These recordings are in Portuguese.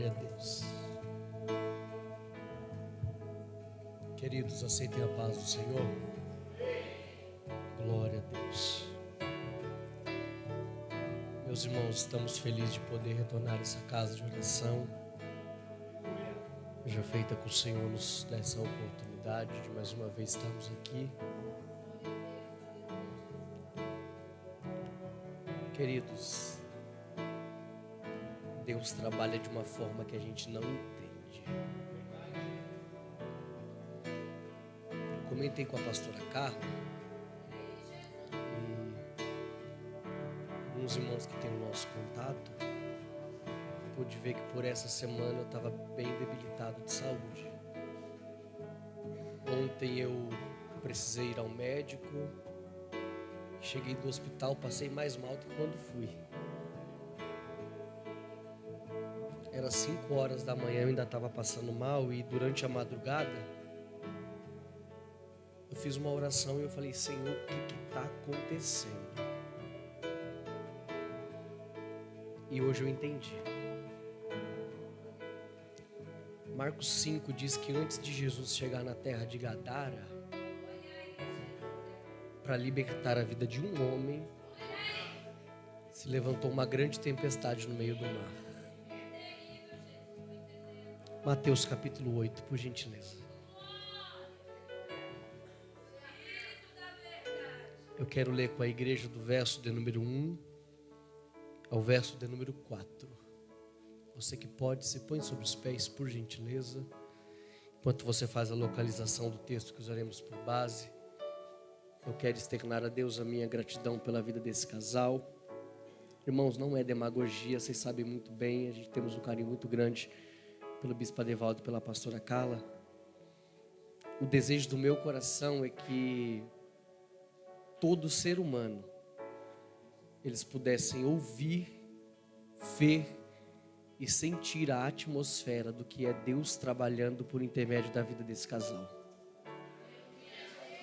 Glória a Deus. Queridos, aceitem a paz do Senhor. Glória a Deus. Meus irmãos, estamos felizes de poder retornar a essa casa de oração. Já feita com o Senhor nos dá essa oportunidade de mais uma vez estarmos aqui. Queridos, Deus trabalha de uma forma que a gente não entende. Comentei com a pastora Carla e alguns irmãos que têm o nosso contato, pude ver que por essa semana eu estava bem debilitado de saúde. Ontem eu precisei ir ao médico, cheguei do hospital, passei mais mal do que quando fui. Era 5 horas da manhã, eu ainda estava passando mal e durante a madrugada eu fiz uma oração e eu falei: Senhor, o que está acontecendo? E hoje eu entendi. Marcos 5 diz que antes de Jesus chegar na terra de Gadara, para libertar a vida de um homem, se levantou uma grande tempestade no meio do mar. Mateus capítulo 8, por gentileza. Eu quero ler com a igreja do verso de número 1 ao verso de número 4. Você que pode, se põe sobre os pés, por gentileza. Enquanto você faz a localização do texto que usaremos por base, eu quero externar a Deus a minha gratidão pela vida desse casal. Irmãos, não é demagogia, vocês sabem muito bem, a gente temos um carinho muito grande pelo bispo Adevaldo e pela pastora Carla. O desejo do meu coração é que todo ser humano, eles pudessem ouvir, ver e sentir a atmosfera do que é Deus trabalhando por intermédio da vida desse casal.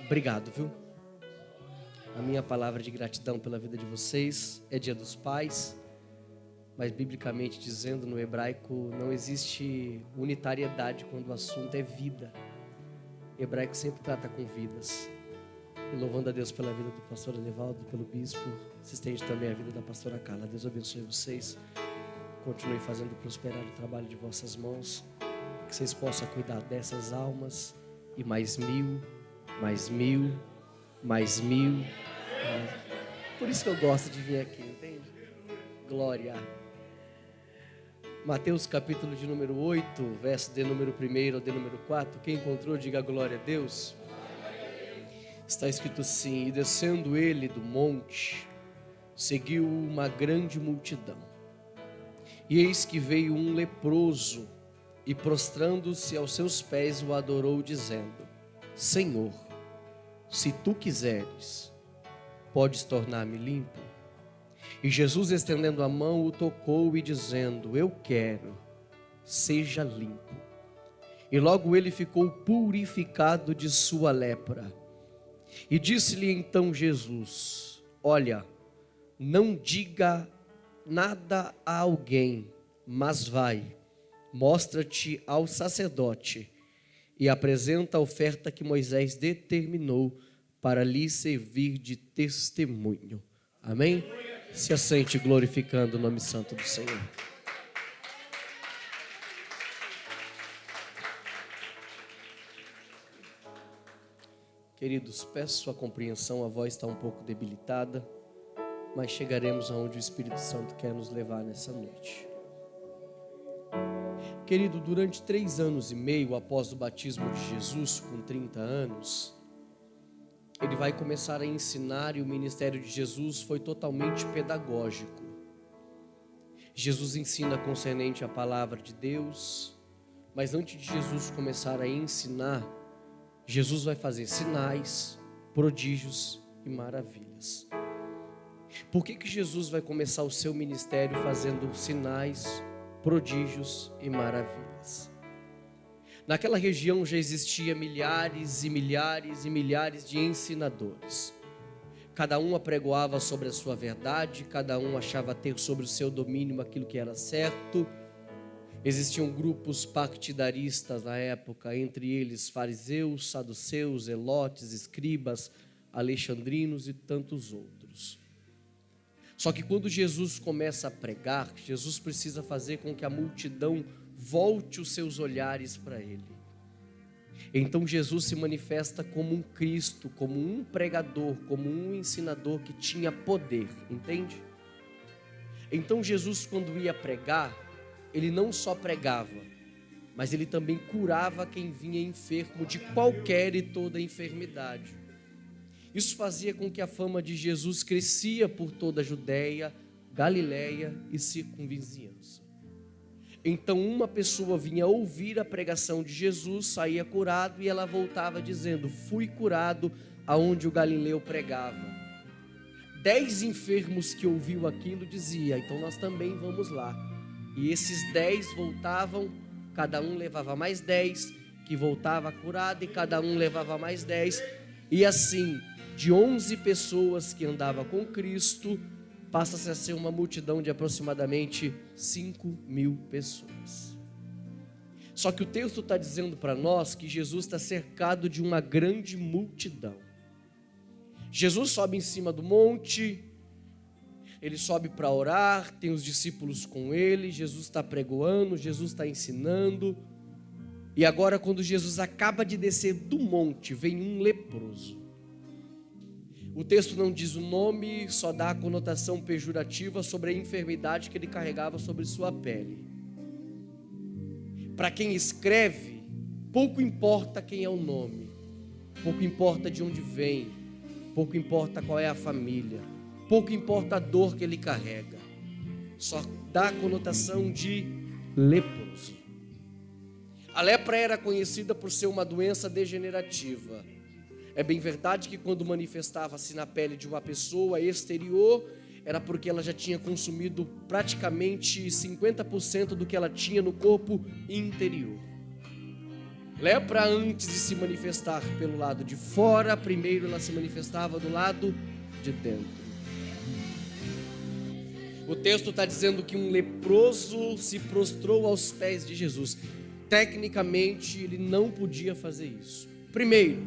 Obrigado, viu? A minha palavra de gratidão pela vida de vocês é Dia dos Pais, mas biblicamente dizendo, no hebraico não existe unitariedade quando o assunto é vida. O hebraico sempre trata com vidas. E louvando a Deus pela vida do pastor Adevaldo, pelo bispo, se estende também a vida da pastora Carla. Deus abençoe vocês. Continue fazendo prosperar o trabalho de vossas mãos, que vocês possam cuidar dessas almas e mais 1000, mais 1000, mais 1000. Por isso que eu gosto de vir aqui, entende? Glória. Mateus capítulo de número 8, verso de número 1 ao de número 4. Quem encontrou, diga glória a Deus. Está escrito assim: e descendo ele do monte, seguiu uma grande multidão. E eis que veio um leproso, e prostrando-se aos seus pés o adorou, dizendo: Senhor, se tu quiseres, podes tornar-me limpo. E Jesus, estendendo a mão, o tocou e dizendo: eu quero, seja limpo. E logo ele ficou purificado de sua lepra. E disse-lhe então Jesus: olha, não diga nada a alguém, mas vai, mostra-te ao sacerdote e apresenta a oferta que Moisés determinou para lhe servir de testemunho. Amém? Se assente glorificando o nome santo do Senhor. Queridos, peço sua compreensão, a voz está um pouco debilitada, mas chegaremos aonde o Espírito Santo quer nos levar nessa noite. Querido, durante 3 anos e meio após o batismo de Jesus, com 30 anos, ele vai começar a ensinar e o ministério de Jesus foi totalmente pedagógico. Jesus ensina concernente à palavra de Deus, mas antes de Jesus começar a ensinar, Jesus vai fazer sinais, prodígios e maravilhas. Por que Jesus vai começar o seu ministério fazendo sinais, prodígios e maravilhas? Naquela região já existia milhares e milhares e milhares de ensinadores. Cada um apregoava sobre a sua verdade, cada um achava ter sobre o seu domínio aquilo que era certo. Existiam grupos partidaristas na época, entre eles fariseus, saduceus, zelotes, escribas, alexandrinos e tantos outros. Só que quando Jesus começa a pregar, Jesus precisa fazer com que a multidão volte os seus olhares para ele. Então Jesus se manifesta como um Cristo, como um pregador, como um ensinador que tinha poder, entende? Então Jesus, quando ia pregar, ele não só pregava, mas ele também curava quem vinha enfermo de qualquer e toda enfermidade. Isso fazia com que a fama de Jesus crescia por toda a Judéia, Galiléia e circunvizinhança. Então uma pessoa vinha ouvir a pregação de Jesus, saía curado e ela voltava dizendo: fui curado aonde o Galileu pregava. 10 enfermos que ouviu aquilo dizia: então nós também vamos lá. E esses 10 voltavam, cada um levava mais 10, que voltava curado, e cada um levava mais 10, e assim, de 11 pessoas que andavam com Cristo, passa-se a ser uma multidão de aproximadamente 5.000 pessoas. Só que o texto está dizendo para nós que Jesus está cercado de uma grande multidão. Jesus sobe em cima do monte, ele sobe para orar, tem os discípulos com ele, Jesus está pregoando, Jesus está ensinando, e agora quando Jesus acaba de descer do monte, vem um leproso. O texto não diz o nome, só dá a conotação pejorativa sobre a enfermidade que ele carregava sobre sua pele. Para quem escreve, pouco importa quem é o nome, pouco importa de onde vem, pouco importa qual é a família, pouco importa a dor que ele carrega, só dá a conotação de leproso. A lepra era conhecida por ser uma doença degenerativa. É bem verdade que quando manifestava-se na pele de uma pessoa exterior, era porque ela já tinha consumido praticamente 50% do que ela tinha no corpo interior. Lepra, antes de se manifestar pelo lado de fora, primeiro ela se manifestava do lado de dentro. O texto está dizendo que um leproso se prostrou aos pés de Jesus. Tecnicamente, ele não podia fazer isso. Primeiro,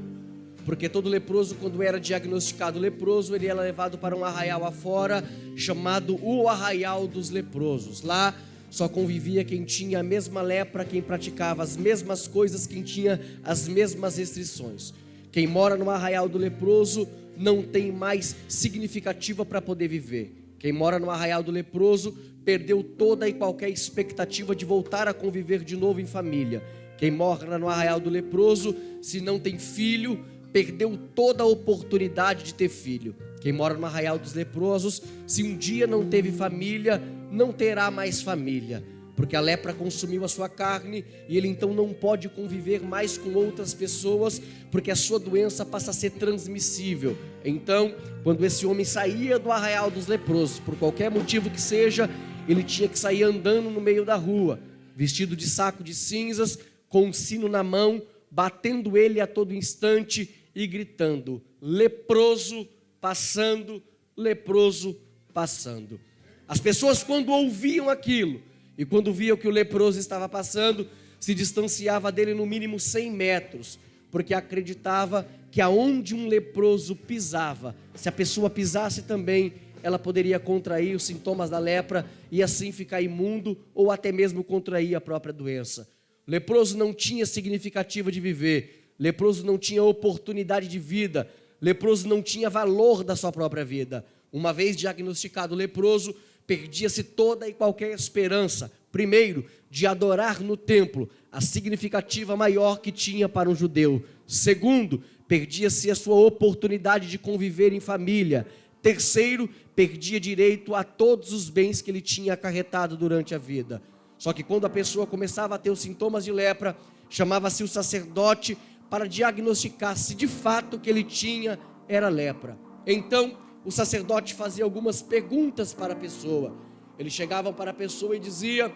porque todo leproso, quando era diagnosticado leproso, ele era levado para um arraial afora, chamado o Arraial dos Leprosos. Lá só convivia quem tinha a mesma lepra, quem praticava as mesmas coisas, quem tinha as mesmas restrições. Quem mora no Arraial do Leproso não tem mais significativa para poder viver. Quem mora no Arraial do Leproso perdeu toda e qualquer expectativa de voltar a conviver de novo em família. Quem mora no Arraial do Leproso, se não tem filho, perdeu toda a oportunidade de ter filho. Quem mora no Arraial dos Leprosos, se um dia não teve família, não terá mais família, porque a lepra consumiu a sua carne e ele então não pode conviver mais com outras pessoas, porque a sua doença passa a ser transmissível. Então, quando esse homem saía do Arraial dos Leprosos, por qualquer motivo que seja, ele tinha que sair andando no meio da rua, vestido de saco de cinzas, com um sino na mão, batendo ele a todo instante e gritando: leproso passando, leproso passando. As pessoas, quando ouviam aquilo e quando viam que o leproso estava passando, se distanciava dele no mínimo 100 metros, porque acreditava que aonde um leproso pisava, se a pessoa pisasse também, ela poderia contrair os sintomas da lepra e assim ficar imundo ou até mesmo contrair a própria doença. O leproso não tinha significativa de viver, leproso não tinha oportunidade de vida, leproso não tinha valor da sua própria vida. Uma vez diagnosticado leproso, perdia-se toda e qualquer esperança, primeiro, de adorar no templo, a significativa maior que tinha para um judeu. Segundo, perdia-se a sua oportunidade de conviver em família. Terceiro, perdia direito a todos os bens que ele tinha acarretado durante a vida. Só que quando a pessoa começava a ter os sintomas de lepra, chamava-se o sacerdote para diagnosticar se de fato o que ele tinha era lepra. Então, o sacerdote fazia algumas perguntas para a pessoa. Eles chegavam para a pessoa e dizia: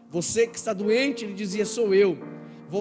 você que está doente? Ele dizia: sou eu.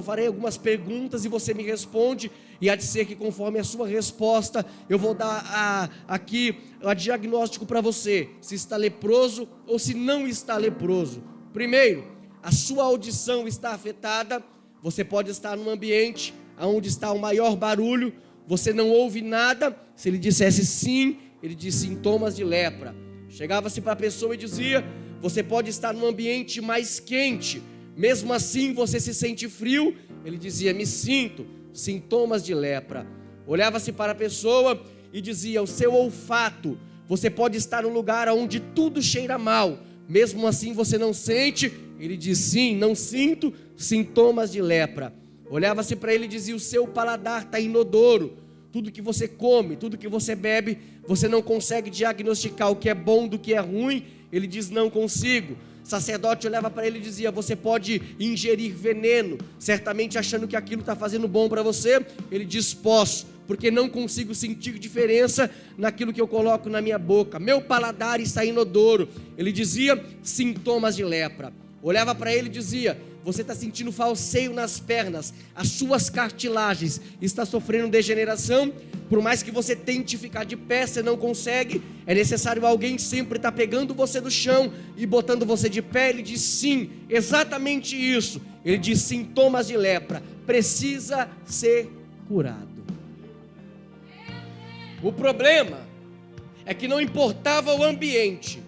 Farei algumas perguntas e você me responde, e há de ser que conforme a sua resposta, eu vou dar aqui o diagnóstico para você, se está leproso ou se não está leproso. Primeiro, a sua audição está afetada, você pode estar num ambiente onde está o maior barulho, você não ouve nada. Se ele dissesse sim, ele diz sintomas de lepra. Chegava-se para a pessoa e dizia: você pode estar num ambiente mais quente, mesmo assim você se sente frio. Ele dizia: me sinto, sintomas de lepra. Olhava-se para a pessoa e dizia: o seu olfato, você pode estar num lugar onde tudo cheira mal, mesmo assim você não sente. Ele diz: sim, não sinto, sintomas de lepra. Olhava-se para ele e dizia: o seu paladar está inodoro, tudo que você come, tudo que você bebe, você não consegue diagnosticar o que é bom do que é ruim. Ele diz: não consigo. Sacerdote olhava para ele e dizia: você pode ingerir veneno, certamente achando que aquilo está fazendo bom para você. Ele diz: posso, porque não consigo sentir diferença naquilo que eu coloco na minha boca, meu paladar está inodoro. Ele dizia: sintomas de lepra. Olhava para ele e dizia: você está sentindo falseio nas pernas, as suas cartilagens estão sofrendo degeneração, por mais que você tente ficar de pé, você não consegue, é necessário alguém sempre estar pegando você do chão e botando você de pé. Ele diz: sim, exatamente isso. Ele diz: sintomas de lepra, precisa ser curado. O problema é que não importava o ambiente,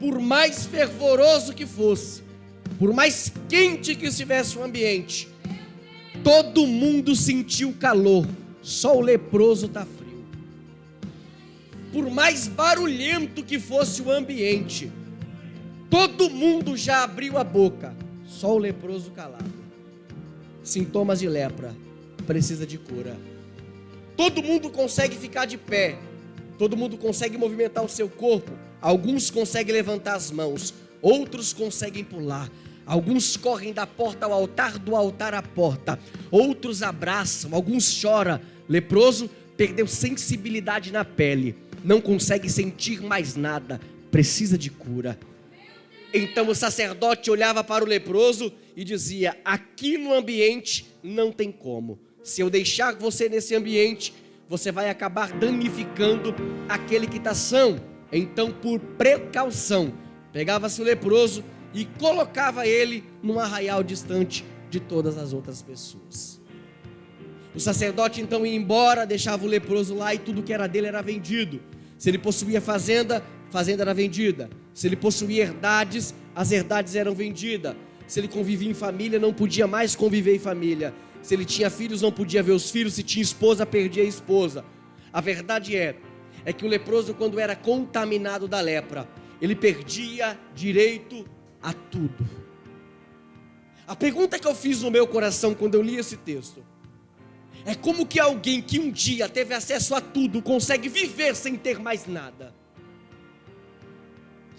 por mais fervoroso que fosse, por mais quente que estivesse o ambiente, todo mundo sentiu calor, só o leproso está frio. Por mais barulhento que fosse o ambiente, todo mundo já abriu a boca, só o leproso calado. Sintomas de lepra, precisa de cura. Todo mundo consegue ficar de pé, todo mundo consegue movimentar o seu corpo, alguns conseguem levantar as mãos, outros conseguem pular, alguns correm da porta ao altar, do altar à porta, outros abraçam, alguns choram. Leproso perdeu sensibilidade na pele, não consegue sentir mais nada, precisa de cura. Então o sacerdote olhava para o leproso e dizia: aqui no ambiente não tem como, se eu deixar você nesse ambiente, você vai acabar danificando aquele que está são. Então, por precaução, pegava-se o leproso e colocava ele num arraial distante de todas as outras pessoas. O sacerdote então ia embora, deixava o leproso lá e tudo que era dele era vendido. Se ele possuía fazenda, fazenda era vendida. Se ele possuía herdades, as herdades eram vendidas. Se ele convivia em família, não podia mais conviver em família. Se ele tinha filhos, não podia ver os filhos. Se tinha esposa, perdia a esposa. A verdade é que o leproso, quando era contaminado da lepra, ele perdia direito a tudo. A pergunta que eu fiz no meu coração quando eu li esse texto é: como que alguém que um dia teve acesso a tudo consegue viver sem ter mais nada?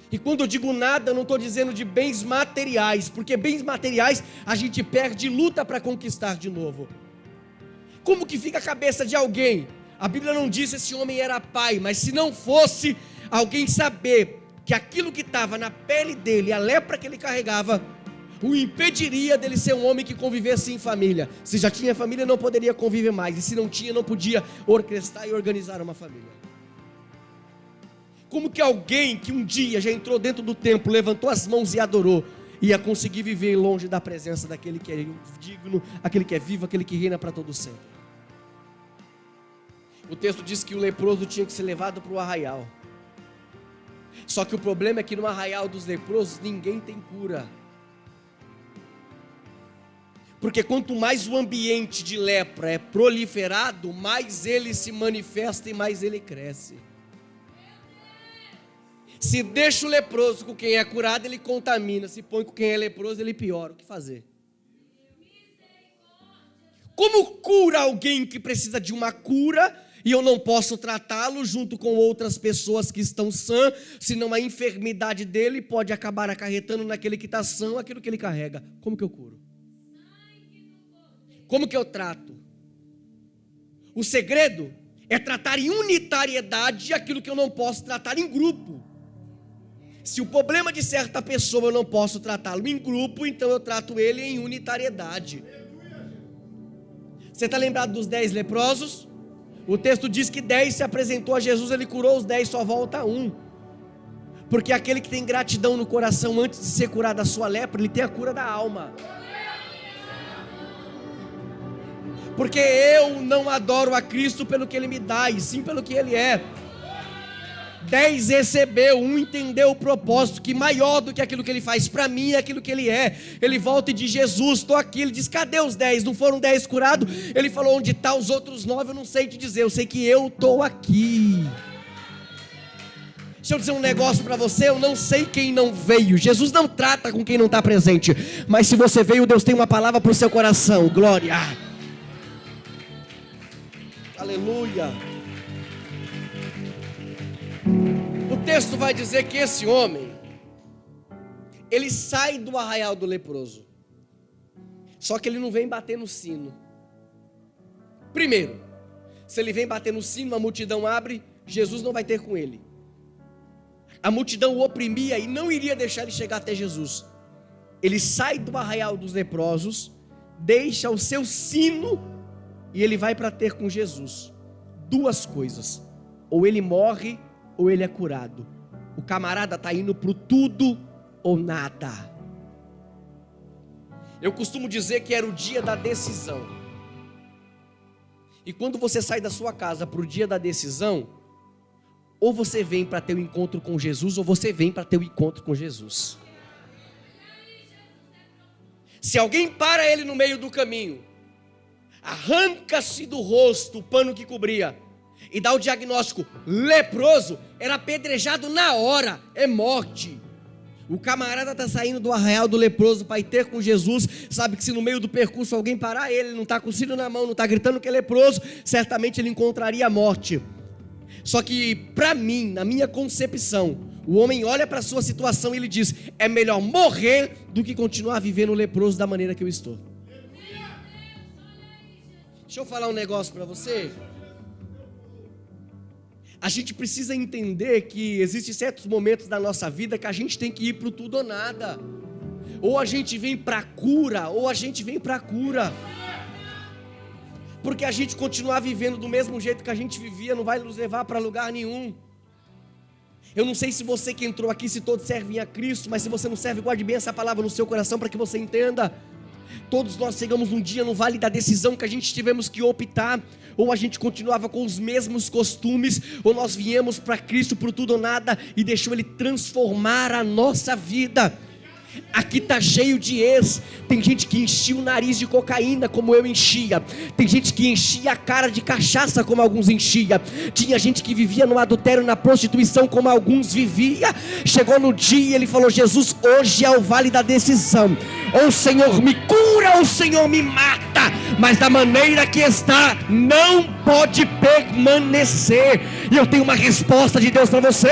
E quando eu digo nada, eu não estou dizendo de bens materiais, porque bens materiais a gente perde e luta para conquistar de novo. Como que fica a cabeça de alguém? A Bíblia não diz se esse homem era pai, mas se não fosse, alguém saber que aquilo que estava na pele dele, a lepra que ele carregava, o impediria dele ser um homem que convivesse em família. Se já tinha família, não poderia conviver mais, e se não tinha, não podia orquestrar e organizar uma família. Como que alguém que um dia já entrou dentro do templo, levantou as mãos e adorou, ia conseguir viver longe da presença daquele que é digno, aquele que é vivo, aquele que reina para todo sempre? O texto diz que o leproso tinha que ser levado para o arraial. Só que o problema é que no arraial dos leprosos ninguém tem cura. Porque quanto mais o ambiente de lepra é proliferado, mais ele se manifesta e mais ele cresce. Se deixa o leproso com quem é curado, ele contamina. Se põe com quem é leproso, ele piora. O que fazer? Como cura alguém que precisa de uma cura e eu não posso tratá-lo junto com outras pessoas que estão sãs, senão a enfermidade dele pode acabar acarretando naquele que está são aquilo que ele carrega? Como que eu curo? Como que eu trato? O segredo é tratar em unitariedade aquilo que eu não posso tratar em grupo. Se o problema de certa pessoa eu não posso tratá-lo em grupo, então eu trato ele em unitariedade. Você está lembrado dos 10 leprosos? O texto diz que 10 se apresentou a Jesus, ele curou os 10, só volta um. Porque aquele que tem gratidão no coração antes de ser curado da sua lepra, ele tem a cura da alma. Porque eu não adoro a Cristo pelo que Ele me dá, e sim pelo que Ele é. 10 recebeu, 1 entendeu o propósito, que maior do que aquilo que Ele faz para mim é aquilo que Ele é. Ele volta e diz: Jesus, estou aqui. Ele diz: cadê os 10? Não foram 10 curados? Ele falou: onde está os outros 9? Eu não sei te dizer, eu sei que eu estou aqui. Deixa eu dizer um negócio para você, eu não sei quem não veio. Jesus não trata com quem não está presente. Mas se você veio, Deus tem uma palavra para o seu coração. Glória. Aleluia. O texto vai dizer que esse homem, ele sai do arraial do leproso. Só que ele não vem bater no sino. Primeiro, se ele vem bater no sino, a multidão abre, Jesus não vai ter com ele. A multidão o oprimia e não iria deixar ele chegar até Jesus. Ele sai do arraial dos leprosos, deixa o seu sino e ele vai para ter com Jesus. Duas coisas: ou ele morre ou ele é curado. O camarada está indo para o tudo ou nada. Eu costumo dizer que era o dia da decisão. E quando você sai da sua casa para o dia da decisão, ou você vem para ter o encontro com Jesus, ou você vem para ter o encontro com Jesus. Se alguém para ele no meio do caminho, arranca-se do rosto o pano que cobria e dá o diagnóstico leproso, era apedrejado na hora, é morte. O camarada está saindo do arraial do leproso para ir ter com Jesus, sabe que se no meio do percurso alguém parar ele, não está com o cílio na mão, não está gritando que é leproso, certamente ele encontraria a morte. Só que para mim, na minha concepção, o homem olha para a sua situação e ele diz: é melhor morrer do que continuar vivendo leproso da maneira que eu estou. Deixa eu falar um negócio para você. A gente precisa entender que existem certos momentos da nossa vida que a gente tem que ir para o tudo ou nada. Ou a gente vem para a cura, ou a gente vem para a cura. Porque a gente continuar vivendo do mesmo jeito que a gente vivia não vai nos levar para lugar nenhum. Eu não sei se você que entrou aqui, se todos servem a Cristo, mas se você não serve, guarde bem essa palavra no seu coração para que você entenda. Todos nós chegamos um dia no vale da decisão que a gente tivemos que optar. Ou a gente continuava com os mesmos costumes, ou nós viemos para Cristo por tudo ou nada e deixou Ele transformar a nossa vida. Aqui está cheio de ex. Tem gente que enchia o nariz de cocaína como eu enchia. Tem gente que enchia a cara de cachaça como alguns enchia. Tinha gente que vivia no adultério, na prostituição como alguns vivia. Chegou no dia e ele falou: Jesus, hoje é o vale da decisão. Ou o Senhor me cura ou o Senhor me mata. Mas da maneira que está, não pode permanecer. E eu tenho uma resposta de Deus para você.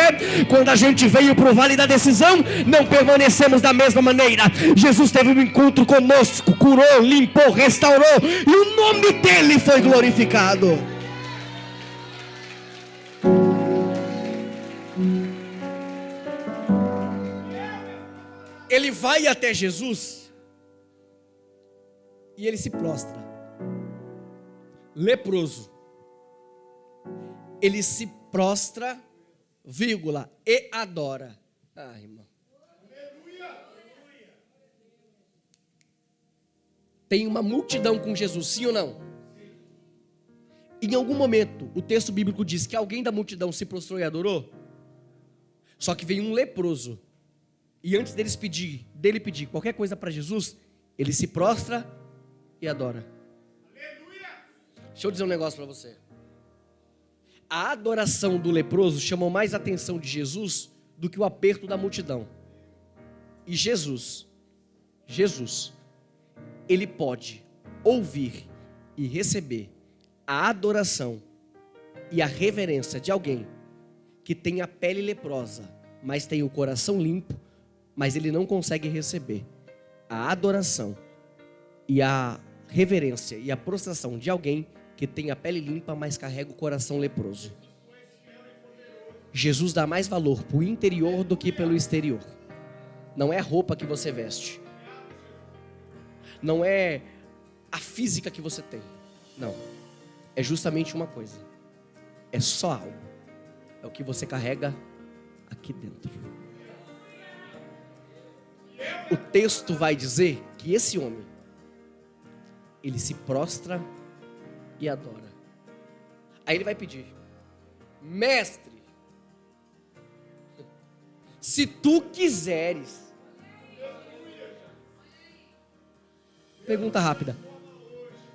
Quando a gente veio para o vale da decisão, não permanecemos da mesma maneira. Jesus teve um encontro conosco, curou, limpou, restaurou, e o nome dele foi glorificado. Ele vai até Jesus e ele se prostra, leproso. Ele se prostra, vírgula, e adora. Ah, irmão. Tem uma multidão com Jesus, sim ou não? Em algum momento, o texto bíblico diz que alguém da multidão se prostrou e adorou. Só que veio um leproso. E antes dele pedir qualquer coisa para Jesus, ele se prostra e adora. Deixa eu dizer um negócio para você. A adoração do leproso chamou mais a atenção de Jesus do que o aperto da multidão. E Jesus, ele pode ouvir e receber a adoração e a reverência de alguém que tem a pele leprosa, mas tem o coração limpo, mas ele não consegue receber a adoração e a reverência e a prostração de alguém que tem a pele limpa, mas carrega o coração leproso. Jesus dá mais valor para o interior do que pelo exterior. Não é a roupa que você veste, não é a física que você tem, não, é justamente uma coisa, é só algo, é o que você carrega aqui dentro. o texto vai dizer que esse homem, ele se prostra e adora. Aí ele vai pedir: mestre, se tu quiseres. Pergunta rápida: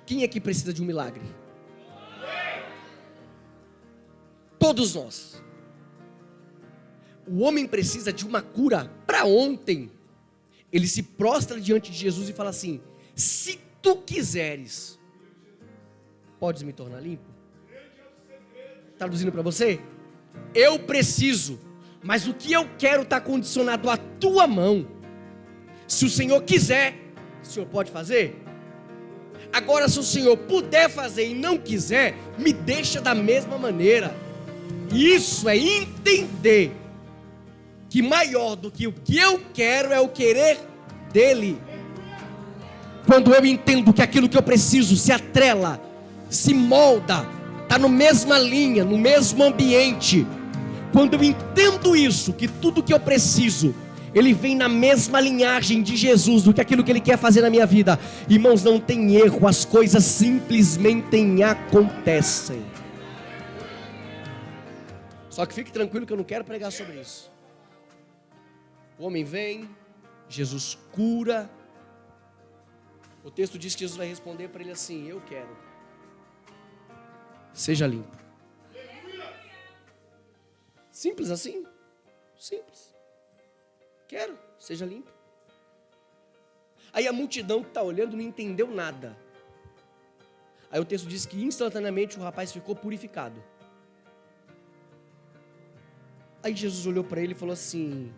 quem aqui precisa de um milagre? Todos nós. O homem precisa de uma cura para ontem. Ele se prostra diante de Jesus e fala assim: se tu quiseres, podes me tornar limpo? Traduzindo para você: eu preciso, mas o que eu quero está condicionado à tua mão. Se o Senhor quiser, o Senhor pode fazer. Agora, se o Senhor puder fazer e não quiser, me deixa da mesma maneira. Isso é entender que maior do que o que eu quero é o querer dele. Quando eu entendo que aquilo que eu preciso se atrela, se molda, está na mesma linha, no mesmo ambiente. Quando eu entendo isso, que tudo que eu preciso, ele vem na mesma linhagem de Jesus, do que aquilo que ele quer fazer na minha vida. Irmãos, não tem erro, as coisas simplesmente acontecem. Só que fique tranquilo que eu não quero pregar sobre isso. O homem vem, Jesus cura. O texto diz que Jesus vai responder para ele assim: eu quero. Seja limpo. Simples assim? Simples. Quero, seja limpo. Aí a multidão que está olhando não entendeu nada. Aí o texto diz que instantaneamente o rapaz ficou purificado. Aí Jesus olhou para ele e falou assim: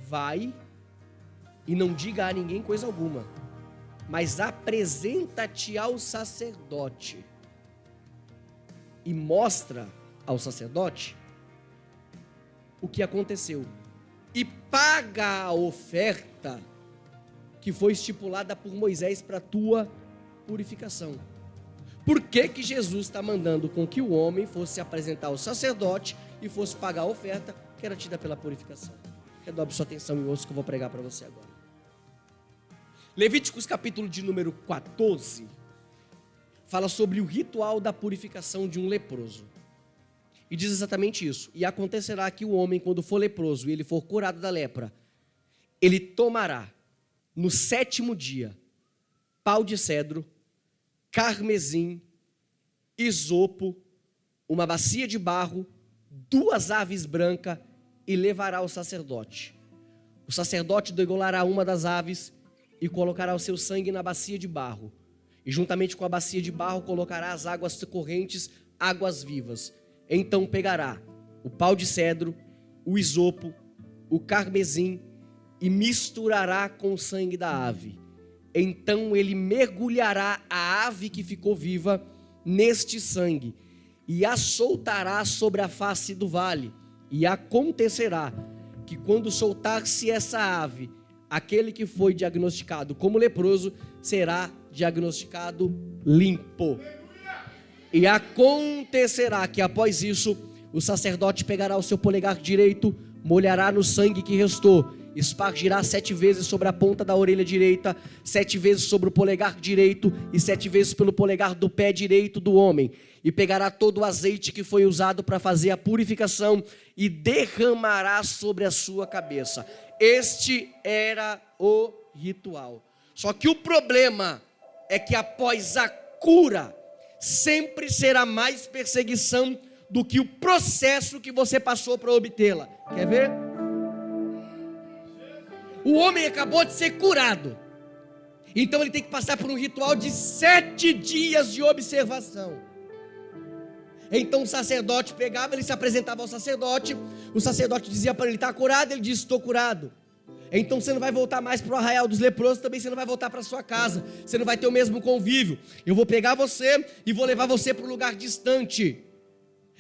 vai e não diga a ninguém coisa alguma, mas apresenta-te ao sacerdote e mostra ao sacerdote o que aconteceu e paga a oferta que foi estipulada por Moisés para a tua purificação. Por que que Jesus está mandando com que o homem fosse se apresentar ao sacerdote e fosse pagar a oferta que era tida pela purificação? Redobre sua atenção e ouça o que eu vou pregar para você agora. Levíticos capítulo de número 14 fala sobre o ritual da purificação de um leproso. E diz exatamente isso: e acontecerá que o homem, quando for leproso e ele for curado da lepra, ele tomará no 7º dia pau de cedro, carmesim, isopo, uma bacia de barro, 2 aves brancas, e levará ao sacerdote. O sacerdote degolará uma das aves e colocará o seu sangue na bacia de barro. E juntamente com a bacia de barro colocará as águas correntes, águas vivas. Então pegará o pau de cedro, o isopo, o carmesim e misturará com o sangue da ave. Então ele mergulhará a ave que ficou viva neste sangue e a soltará sobre a face do vale. E acontecerá que quando soltar-se essa ave, aquele que foi diagnosticado como leproso será diagnosticado limpo. E acontecerá que após isso, o sacerdote pegará o seu polegar direito, molhará no sangue que restou, espargirá 7 vezes sobre a ponta da orelha direita, 7 vezes sobre o polegar direito e 7 vezes pelo polegar do pé direito do homem. E pegará todo o azeite que foi usado para fazer a purificação e derramará sobre a sua cabeça. Este era o ritual. Só que o problema é que após a cura, sempre será mais perseguição do que o processo que você passou para obtê-la. Quer ver? O homem acabou de ser curado, então ele tem que passar por um ritual de 7 dias de observação. Então o sacerdote pegava, ele se apresentava ao sacerdote, o sacerdote dizia para ele: está curado? Ele disse: estou curado. Então você não vai voltar mais para o arraial dos leprosos, também você não vai voltar para sua casa, você não vai ter o mesmo convívio. Eu vou pegar você e vou levar você para um lugar distante.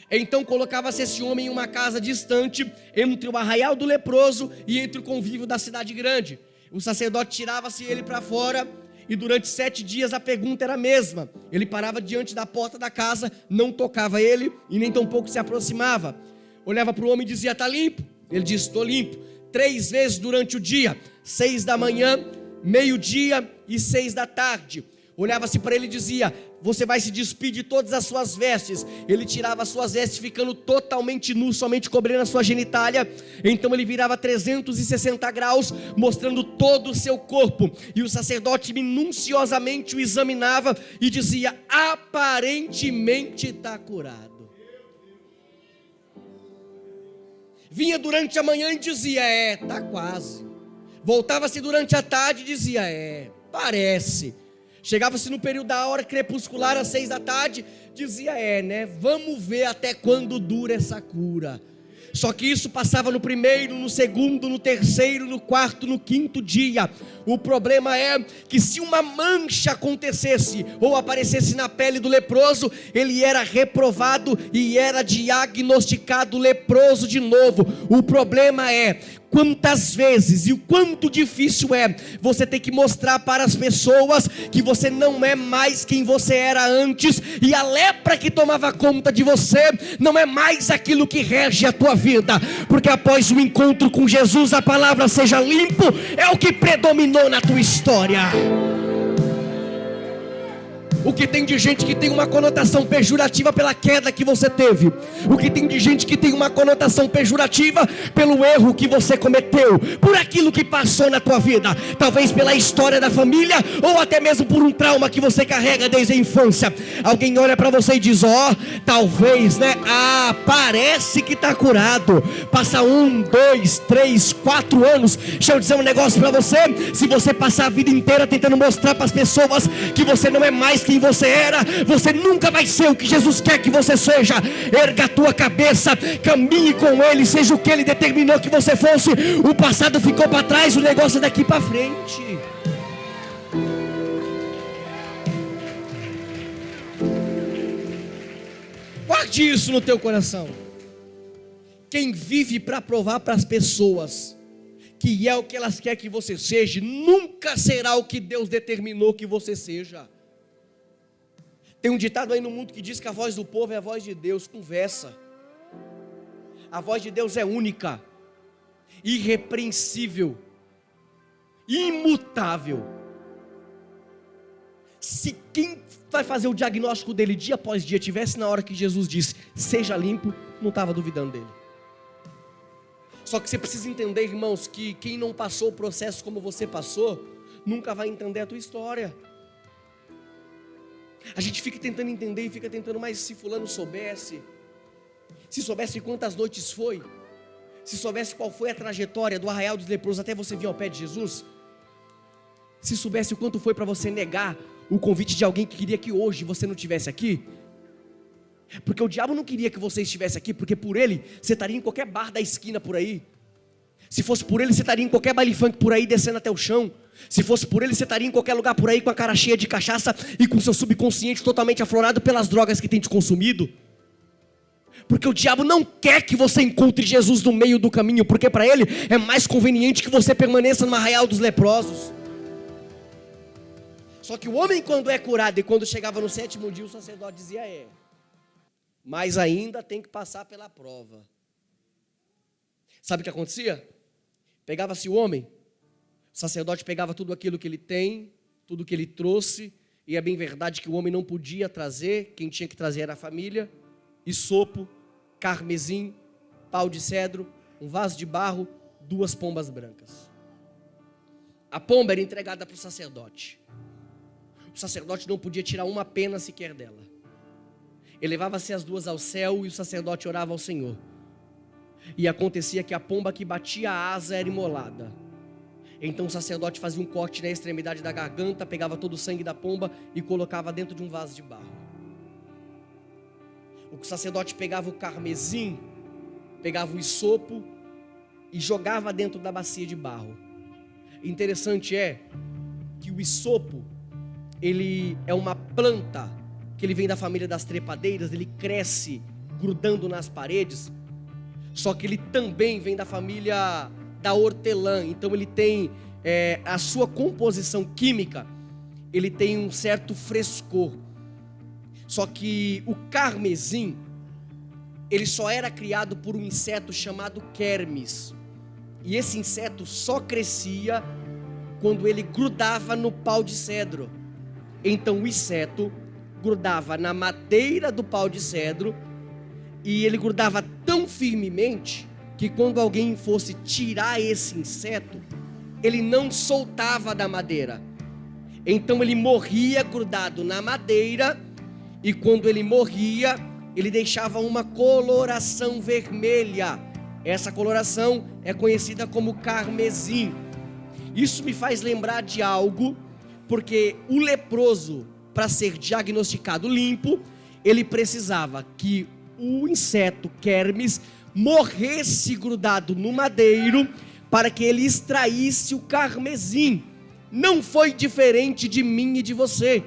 Então colocava-se esse homem em uma casa distante, entre o arraial do leproso e entre o convívio da cidade grande. O sacerdote tirava-se ele para fora, e durante 7 dias a pergunta era a mesma. Ele parava diante da porta da casa, não tocava ele e nem tampouco se aproximava. Olhava para o homem e dizia: está limpo? Ele disse: estou limpo. 3 vezes durante o dia, 6 da manhã, meio-dia e 6 da tarde. Olhava-se para ele e dizia: você vai se despir de todas as suas vestes. Ele tirava as suas vestes, ficando totalmente nu, somente cobrindo a sua genitália. Então ele virava 360 graus, mostrando todo o seu corpo. E o sacerdote minuciosamente o examinava e dizia: aparentemente está curado. Vinha durante a manhã e dizia: está quase. Voltava-se durante a tarde e dizia: parece. Chegava-se no período da hora crepuscular, às 6 da tarde, dizia: vamos ver até quando dura essa cura. Só que isso passava no primeiro, no segundo, no terceiro, no quarto, no quinto dia. O problema é que se uma mancha acontecesse ou aparecesse na pele do leproso, ele era reprovado e era diagnosticado leproso de novo. O problema é quantas vezes e o quanto difícil é você ter que mostrar para as pessoas que você não é mais quem você era antes, e a lepra que tomava conta de você não é mais aquilo que rege a tua vida, porque após o encontro com Jesus, a palavra seja limpo é o que predominou na tua história. O que tem de gente que tem uma conotação pejorativa pela queda que você teve. O que tem de gente que tem uma conotação pejorativa pelo erro que você cometeu, por aquilo que passou na tua vida, talvez pela história da família, ou até mesmo por um trauma que você carrega desde a infância. Alguém olha para você e diz: talvez, parece que está curado. Passa 1, 2, 3, 4 anos. Deixa eu dizer um negócio para você: se você passar a vida inteira tentando mostrar para as pessoas que você não é mais quem você era, você nunca vai ser o que Jesus quer que você seja. Erga a tua cabeça, caminhe com Ele, seja o que Ele determinou que você fosse. O passado ficou para trás, o negócio é daqui para frente. Guarde isso no teu coração. Quem vive para provar para as pessoas que é o que elas querem que você seja, nunca será o que Deus determinou que você seja. Tem um ditado aí no mundo que diz que a voz do povo é a voz de Deus. Conversa. A voz de Deus é única, irrepreensível, imutável. Se quem vai fazer o diagnóstico dele dia após dia tivesse na hora que Jesus disse: seja limpo, não estava duvidando dele. Só que você precisa entender, irmãos, que quem não passou o processo como você passou, nunca vai entender a tua história. A gente fica tentando entender e fica tentando, mas se fulano soubesse, se soubesse quantas noites foi, se soubesse qual foi a trajetória do arraial dos leprosos até você vir ao pé de Jesus, se soubesse o quanto foi para você negar o convite de alguém que queria que hoje você não estivesse aqui, porque o diabo não queria que você estivesse aqui, porque por ele você estaria em qualquer bar da esquina por aí. Se fosse por ele, você estaria em qualquer baile funk por aí, descendo até o chão. Se fosse por ele, você estaria em qualquer lugar por aí, com a cara cheia de cachaça e com seu subconsciente totalmente aflorado pelas drogas que tem te consumido. Porque o diabo não quer que você encontre Jesus no meio do caminho, porque para ele é mais conveniente que você permaneça no arraial dos leprosos. Só que o homem, quando é curado e quando chegava no 7º dia, o sacerdote dizia: mas ainda tem que passar pela prova. Sabe o que acontecia? Pegava-se o homem, o sacerdote pegava tudo aquilo que ele tem, tudo que ele trouxe, e é bem verdade que o homem não podia trazer, quem tinha que trazer era a família, isopo, carmesim, pau de cedro, um vaso de barro, 2 pombas brancas. A pomba era entregada para o sacerdote. O sacerdote não podia tirar uma pena sequer dela. Elevava-se as 2 ao céu e o sacerdote orava ao Senhor. E acontecia que a pomba que batia a asa era imolada. Então o sacerdote fazia um corte na extremidade da garganta, pegava todo o sangue da pomba e colocava dentro de um vaso de barro. O sacerdote pegava o carmesim, pegava o isopo e jogava dentro da bacia de barro. Interessante é que o isopo, ele é uma planta que ele vem da família das trepadeiras, ele cresce grudando nas paredes. Só que ele também vem da família da hortelã, então ele tem a sua composição química, ele tem um certo frescor. Só que o carmesim, ele só era criado por um inseto chamado kermes. E esse inseto só crescia quando ele grudava no pau de cedro. Então o inseto grudava na madeira do pau de cedro, e ele grudava tão firmemente que quando alguém fosse tirar esse inseto, ele não soltava da madeira. Então ele morria grudado na madeira, e quando ele morria, ele deixava uma coloração vermelha. Essa coloração é conhecida como carmesim. Isso me faz lembrar de algo, porque o leproso, para ser diagnosticado limpo, ele precisava que o inseto Kermes morresse grudado no madeiro, para que ele extraísse o carmesim. Não foi diferente de mim e de você.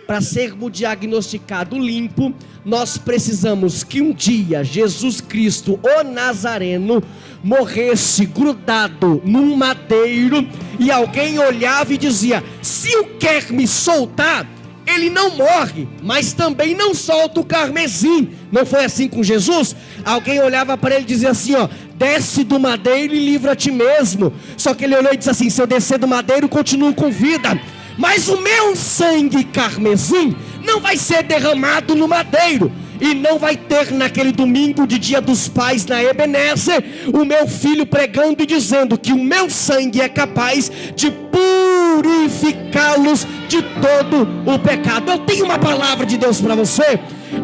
Para sermos diagnosticados limpo, nós precisamos que um dia Jesus Cristo, o Nazareno, morresse grudado num madeiro, e alguém olhava e dizia: se o Kermes soltar, ele não morre, mas também não solta o carmesim. Não foi assim com Jesus? Alguém olhava para ele e dizia assim, ó: desce do madeiro e livra a ti mesmo. Só que ele olhou e disse assim: se eu descer do madeiro, continuo com vida, mas o meu sangue carmesim não vai ser derramado no madeiro. E não vai ter naquele domingo de Dia dos Pais na Ebenezer o meu filho pregando e dizendo que o meu sangue é capaz de purificá-los de todo o pecado. Eu tenho uma palavra de Deus para você.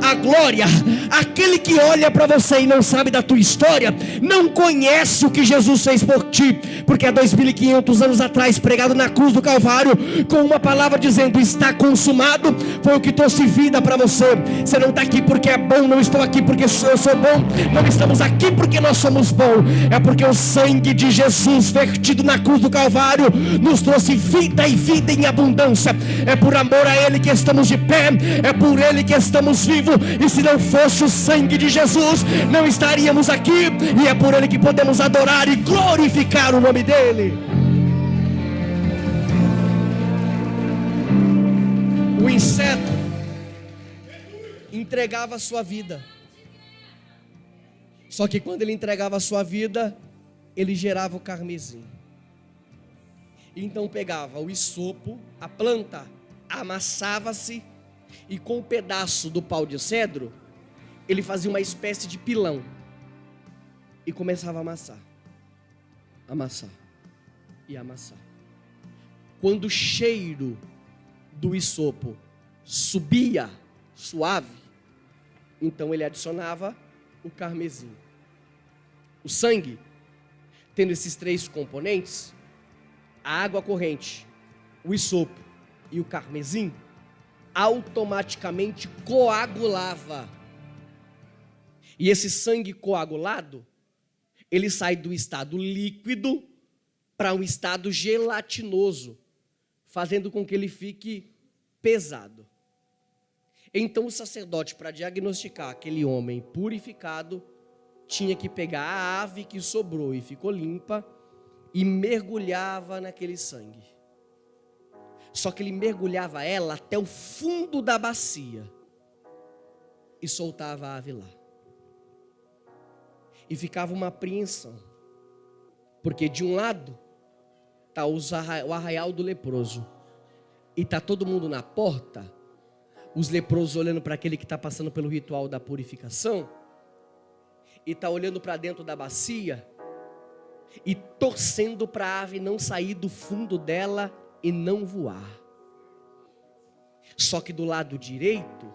A glória, aquele que olha para você e não sabe da tua história, não conhece o que Jesus fez por ti, porque há 2500 anos atrás, pregado na cruz do Calvário, com uma palavra dizendo: está consumado, foi o que trouxe vida para você. Você não está aqui porque é bom, não estou aqui porque eu sou bom, não estamos aqui porque nós somos bons, é porque o sangue de Jesus vertido na cruz do Calvário nos trouxe vida e vida em abundância. É por amor a Ele que estamos de pé, é por Ele que estamos vivos. E se não fosse o sangue de Jesus, não estaríamos aqui. E é por Ele que podemos adorar e glorificar o nome dEle. O inseto entregava a sua vida. Só que quando ele entregava a sua vida, ele gerava o carmesim. Então pegava o isopo, a planta, amassava-se, e com um pedaço do pau de cedro, ele fazia uma espécie de pilão e começava a amassar, amassar e amassar. Quando o cheiro do isopo subia suave, então ele adicionava o carmesim. O sangue, tendo esses três componentes, a água corrente, o isopo e o carmesim, automaticamente coagulava. E esse sangue coagulado, ele sai do estado líquido para um estado gelatinoso, fazendo com que ele fique pesado. Então o sacerdote, para diagnosticar aquele homem purificado, tinha que pegar a ave que sobrou e ficou limpa e mergulhava naquele sangue. Só que ele mergulhava ela até o fundo da bacia e soltava a ave lá. E ficava uma apreensão, porque de um lado está o arraial do leproso, e está todo mundo na porta, os leprosos olhando para aquele que está passando pelo ritual da purificação, e está olhando para dentro da bacia e torcendo para a ave não sair do fundo dela e não voar. Só que do lado direito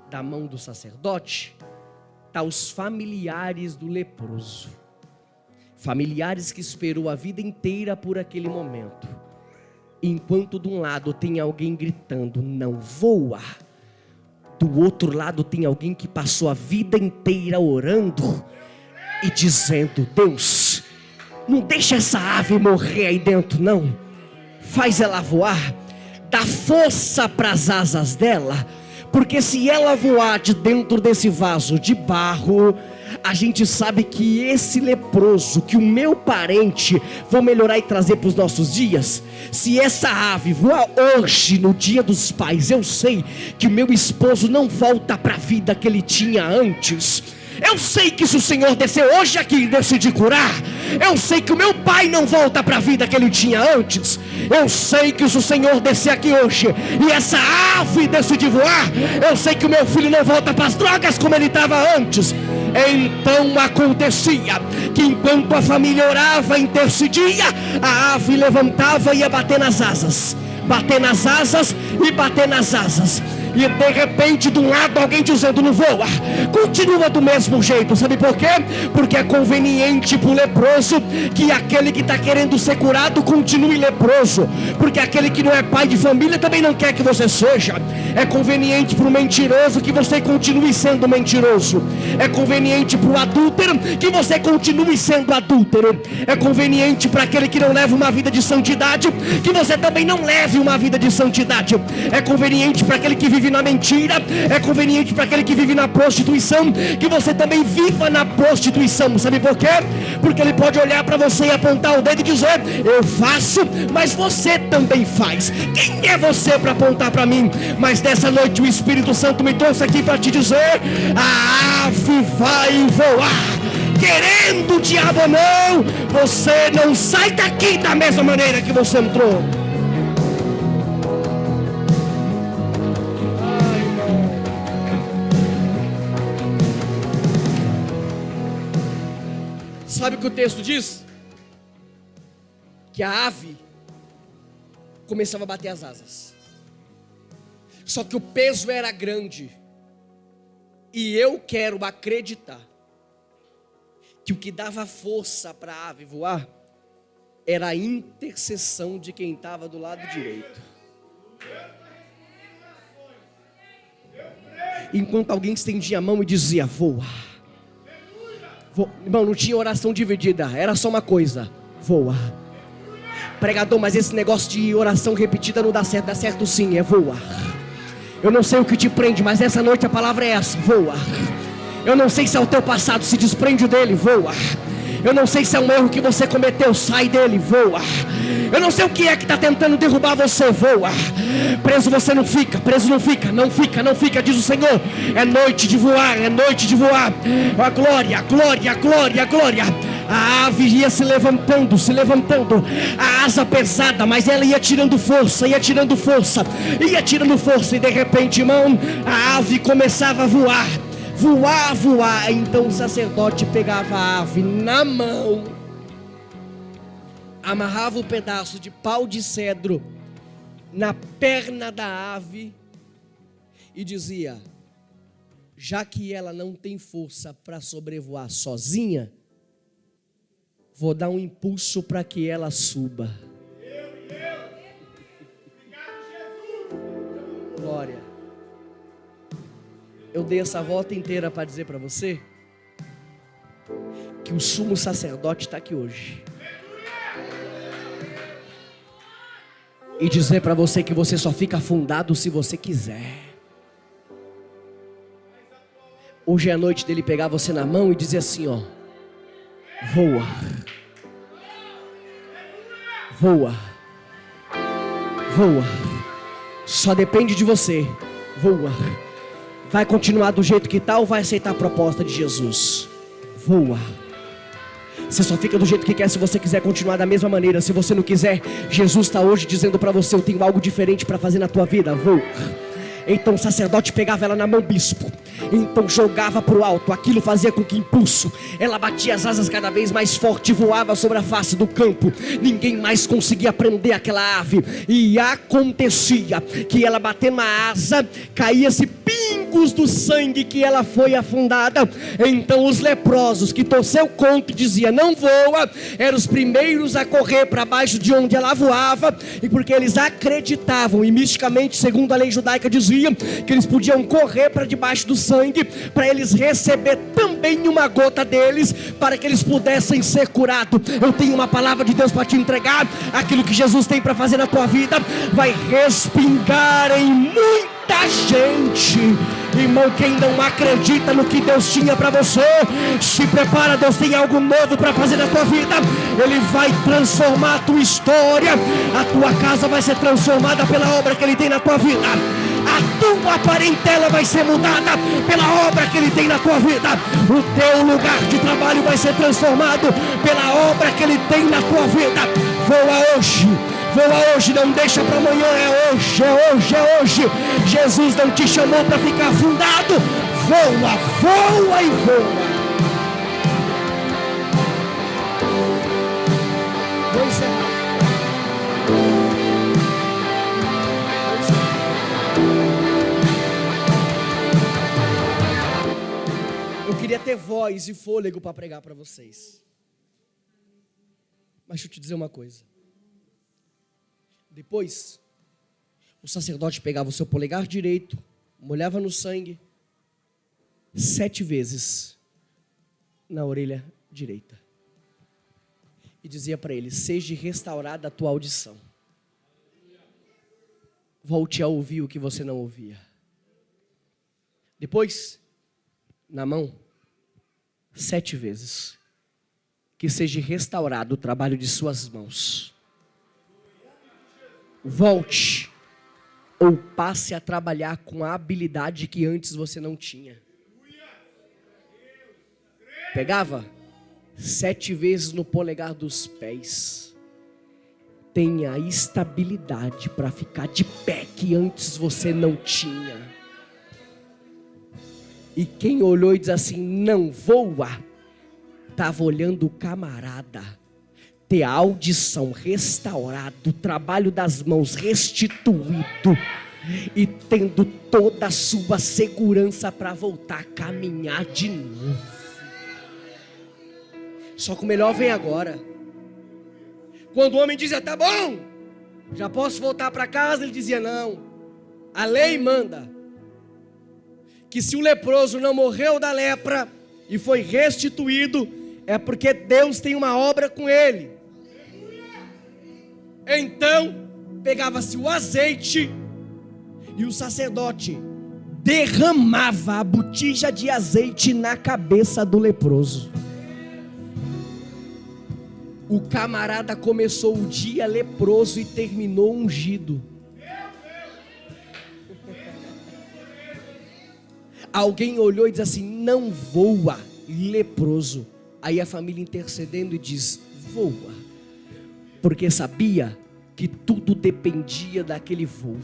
da mão do sacerdote tá os familiares do leproso, familiares que esperou a vida inteira por aquele momento. Enquanto de um lado tem alguém gritando: não voa, do outro lado tem alguém que passou a vida inteira orando e dizendo: Deus, não deixa essa ave morrer aí dentro não, faz ela voar, dá força para as asas dela, porque se ela voar de dentro desse vaso de barro, a gente sabe que esse leproso, que o meu parente, vou melhorar e trazer para os nossos dias. Se essa ave voar hoje no Dia dos Pais, eu sei que o meu esposo não volta para a vida que ele tinha antes. Eu sei que se o Senhor descer hoje aqui e decidir curar, eu sei que o meu pai não volta para a vida que ele tinha antes. Eu sei que se o Senhor descer aqui hoje e essa ave decidir voar, eu sei que o meu filho não volta para as drogas como ele estava antes. Então acontecia que enquanto a família orava, intercedia, a ave levantava e ia bater nas asas. Bater nas asas e bater nas asas. E de repente de um lado alguém dizendo: não voa, continua do mesmo jeito. Sabe por quê? Porque é conveniente para o leproso que aquele que está querendo ser curado continue leproso, porque aquele que não é pai de família também não quer que você seja. É conveniente para o mentiroso que você continue sendo mentiroso. É conveniente para o adúltero que você continue sendo adúltero. É conveniente para aquele que não leva uma vida de santidade que você também não leve uma vida de santidade. É conveniente para aquele que vive na mentira, é conveniente para aquele que vive na prostituição que você também viva na prostituição. Sabe por quê? Porque ele pode olhar para você e apontar o dedo e dizer: eu faço, mas você também faz. Quem é você para apontar para mim? Mas nessa noite o Espírito Santo me trouxe aqui para te dizer: a ave vai voar. Querendo o diabo ou não, você não sai daqui da mesma maneira que você entrou. Sabe o que o texto diz? Que a ave começava a bater as asas. Só que o peso era grande. E eu quero acreditar que o que dava força para a ave voar era a intercessão de quem estava do lado direito. Enquanto alguém estendia a mão e dizia: voa. Irmão, não tinha oração dividida, era só uma coisa: voa. Pregador, mas esse negócio de oração repetida não dá certo sim, é voa. Eu não sei o que te prende, mas essa noite a palavra é essa: voa. Eu não sei se é o teu passado, se desprende dele, voa. Eu não sei se é um erro que você cometeu, sai dele, voa. Eu não sei o que é que está tentando derrubar você, voa. Preso você não fica, preso não fica, não fica, diz o Senhor. É noite de voar, é noite de voar. A glória, glória, glória, glória. A ave ia se levantando, a asa pesada, mas ela ia tirando força, e de repente, irmão, a ave começava a voar. Então o sacerdote pegava a ave na mão, amarrava um pedaço de pau de cedro na perna da ave e dizia: já que ela não tem força para sobrevoar sozinha, vou dar um impulso para que ela suba. Glória. Eu dei essa volta inteira para dizer para você que o sumo sacerdote está aqui hoje e dizer para você que você só fica afundado se você quiser. Hoje é a noite dele pegar você na mão e dizer assim: ó, voa, voa, voa, só depende de você, voa. Vai continuar do jeito que está ou vai aceitar a proposta de Jesus? Voa. Você só fica do jeito que quer se você quiser continuar da mesma maneira. Se você não quiser, Jesus está hoje dizendo para você: eu tenho algo diferente para fazer na tua vida, voa. Então o sacerdote pegava ela na mão, bispo, então jogava para o alto. Aquilo fazia com que impulso, ela batia as asas cada vez mais forte, voava sobre a face do campo. Ninguém mais conseguia prender aquela ave. E acontecia que ela batendo a asa, caía-se pingos do sangue que ela foi afundada. Então os leprosos que torceu conta e dizia: não voa, eram os primeiros a correr para baixo de onde ela voava. E porque eles acreditavam, e misticamente, segundo a lei judaica dizia, que eles podiam correr para debaixo do sangue, para eles receber também uma gota deles, para que eles pudessem ser curados. Eu tenho uma palavra de Deus para te entregar. Aquilo que Jesus tem para fazer na tua vida vai respingar em muita gente. Irmão, quem não acredita no que Deus tinha para você, se prepara, Deus tem algo novo para fazer na tua vida. Ele vai transformar a tua história. A tua casa vai ser transformada pela obra que Ele tem na tua vida. A tua parentela vai ser mudada pela obra que Ele tem na tua vida. O teu lugar de trabalho vai ser transformado pela obra que Ele tem na tua vida. Voa hoje. Voa hoje, não deixa para amanhã, é hoje, é hoje, é hoje. Jesus não te chamou para ficar afundado. Voa, voa e voa. Vou encerrar. Eu queria ter voz e fôlego para pregar para vocês. Mas deixa eu te dizer uma coisa. Depois, o sacerdote pegava o seu polegar direito, molhava no sangue 7 vezes na orelha direita. E dizia para ele: seja restaurada a tua audição. Volte a ouvir o que você não ouvia. Depois, na mão, 7 vezes. Que seja restaurado o trabalho de suas mãos. Volte ou passe a trabalhar com a habilidade que antes você não tinha. Pegava 7 vezes no polegar dos pés. Tenha estabilidade para ficar de pé que antes você não tinha. E quem olhou e diz assim: não voa, estava olhando o camarada ter a audição restaurada, o trabalho das mãos restituído e tendo toda a sua segurança para voltar a caminhar de novo. Só que o melhor vem agora. Quando o homem dizia: tá bom, já posso voltar para casa, ele dizia: não, a lei manda que se o leproso não morreu da lepra e foi restituído, é porque Deus tem uma obra com ele. Então, pegava-se o azeite e o sacerdote derramava a botija de azeite na cabeça do leproso. O camarada começou o dia leproso e terminou ungido. Alguém olhou e disse assim: não voa, leproso. Aí a família intercedendo e diz: voa. Porque sabia que tudo dependia daquele voo.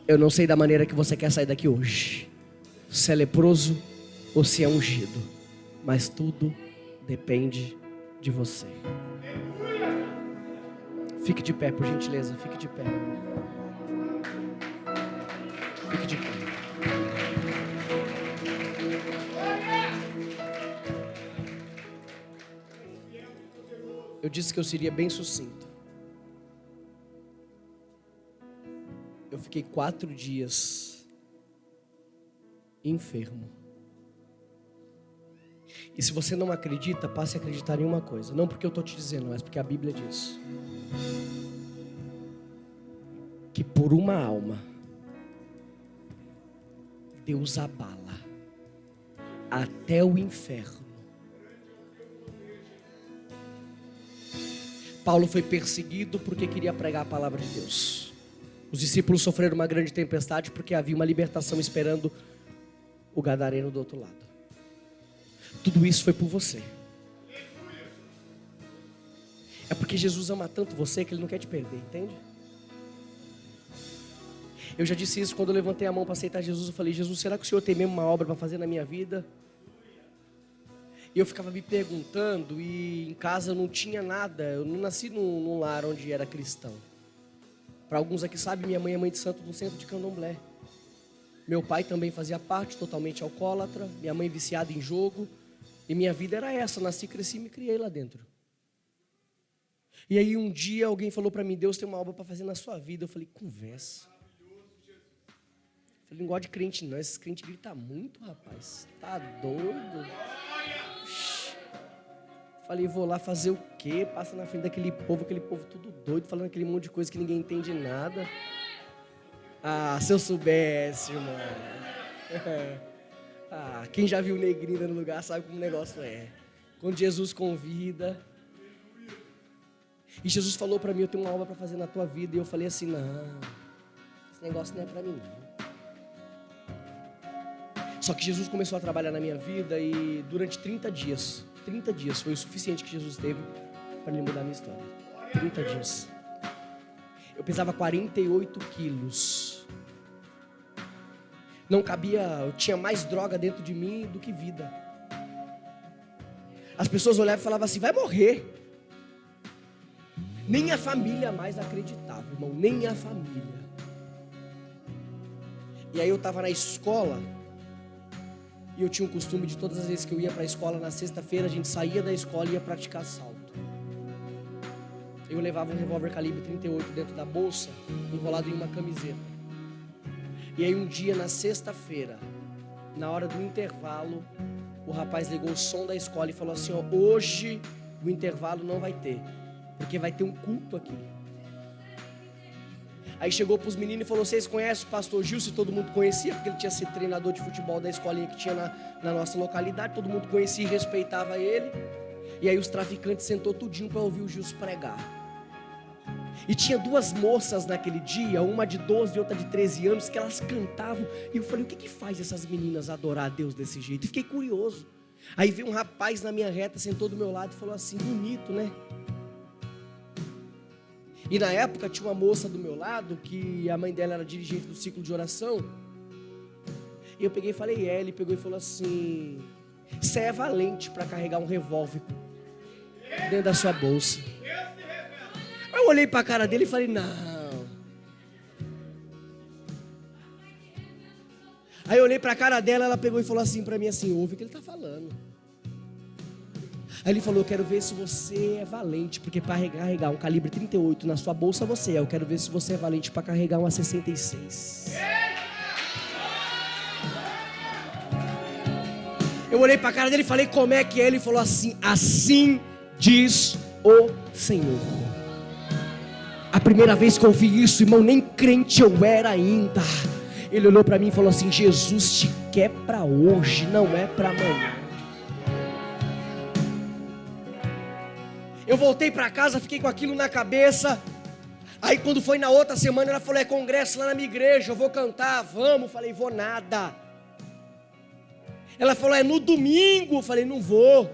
Eu não sei da maneira que você quer sair daqui hoje, se é leproso ou se é ungido, mas tudo depende de você. Fique de pé, por gentileza, fique de pé. Fique de pé. Eu disse que eu seria bem sucinto. Eu fiquei 4 dias enfermo. E se você não acredita, passe a acreditar em uma coisa. Não porque eu estou te dizendo, mas porque a Bíblia diz que por uma alma Deus abala até o inferno. Paulo foi perseguido porque queria pregar a palavra de Deus. Os discípulos sofreram uma grande tempestade porque havia uma libertação esperando o gadareno do outro lado. Tudo isso foi por você. É porque Jesus ama tanto você que Ele não quer te perder, entende? Eu já disse isso quando eu levantei a mão para aceitar Jesus. Eu falei: Jesus, será que o Senhor tem mesmo uma obra para fazer na minha vida? E eu ficava me perguntando, e em casa eu não tinha nada. Eu não nasci num lar onde era cristão. Para alguns aqui sabem, minha mãe é mãe de santo do centro de Candomblé. Meu pai também fazia parte, totalmente alcoólatra. Minha mãe viciada em jogo. E minha vida era essa, nasci, cresci e me criei lá dentro. E aí um dia alguém falou para mim: Deus tem uma obra para fazer na sua vida. Eu falei: conversa. Eu falei: não gosto de crente não, esses crentes gritam muito, rapaz. Tá doido? Falei: vou lá fazer o quê? Passa na frente daquele povo tudo doido, falando aquele monte de coisa que ninguém entende nada. Ah, se eu soubesse, irmão. Ah, quem já viu negrina no lugar sabe como o negócio é. Quando Jesus convida. E Jesus falou para mim: eu tenho uma obra para fazer na tua vida. E eu falei assim: não, esse negócio não é para mim. Só que Jesus começou a trabalhar na minha vida e durante 30 dias foi o suficiente que Jesus teve para ele mudar a minha história. 30 dias. Eu pesava 48 quilos. Não cabia, eu tinha mais droga dentro de mim do que vida. As pessoas olhavam e falavam assim, vai morrer. Nem a família mais acreditava, irmão, nem a família. E aí eu estava na escola, e eu tinha o costume de todas as vezes que eu ia para a escola, na sexta-feira a gente saía da escola e ia praticar assalto. Eu levava um revólver calibre 38 dentro da bolsa, enrolado em uma camiseta. E aí um dia, na sexta-feira, na hora do intervalo, o rapaz ligou o som da escola e falou assim, ó, hoje o intervalo não vai ter, porque vai ter um culto aqui. Aí chegou para os meninos e falou, vocês conhecem o pastor Gilson? Todo mundo conhecia, porque ele tinha sido treinador de futebol da escolinha que tinha na nossa localidade, todo mundo conhecia e respeitava ele. E aí os traficantes sentou tudinho para ouvir o Gilson pregar. E tinha duas moças naquele dia, uma de 12 e outra de 13 anos, que elas cantavam. E eu falei, o que faz essas meninas adorar a Deus desse jeito? E fiquei curioso. Aí veio um rapaz na minha reta, sentou do meu lado e falou assim, bonito, né? E na época tinha uma moça do meu lado, que a mãe dela era dirigente do ciclo de oração. E eu peguei e falei, ele pegou e falou assim, você é valente para carregar um revólver dentro da sua bolsa. Eu olhei para a cara dele e falei, não. Aí eu olhei para a cara dela, ela pegou e falou assim para mim, assim, ouve o que ele está falando. Aí ele falou, eu quero ver se você é valente, porque para carregar um calibre 38 na sua bolsa você é. Eu quero ver se você é valente para carregar uma 66. Eu olhei para a cara dele e falei, como é que é? Ele falou assim, assim diz o Senhor. A primeira vez que eu ouvi isso, irmão, nem crente eu era ainda. Ele olhou para mim e falou assim, Jesus te quer para hoje, não é para amanhã. Eu voltei para casa, fiquei com aquilo na cabeça. Aí quando foi na outra semana, ela falou, é congresso lá na minha igreja, eu vou cantar, vamos. Falei, vou nada. Ela falou, é no domingo. Falei, não vou.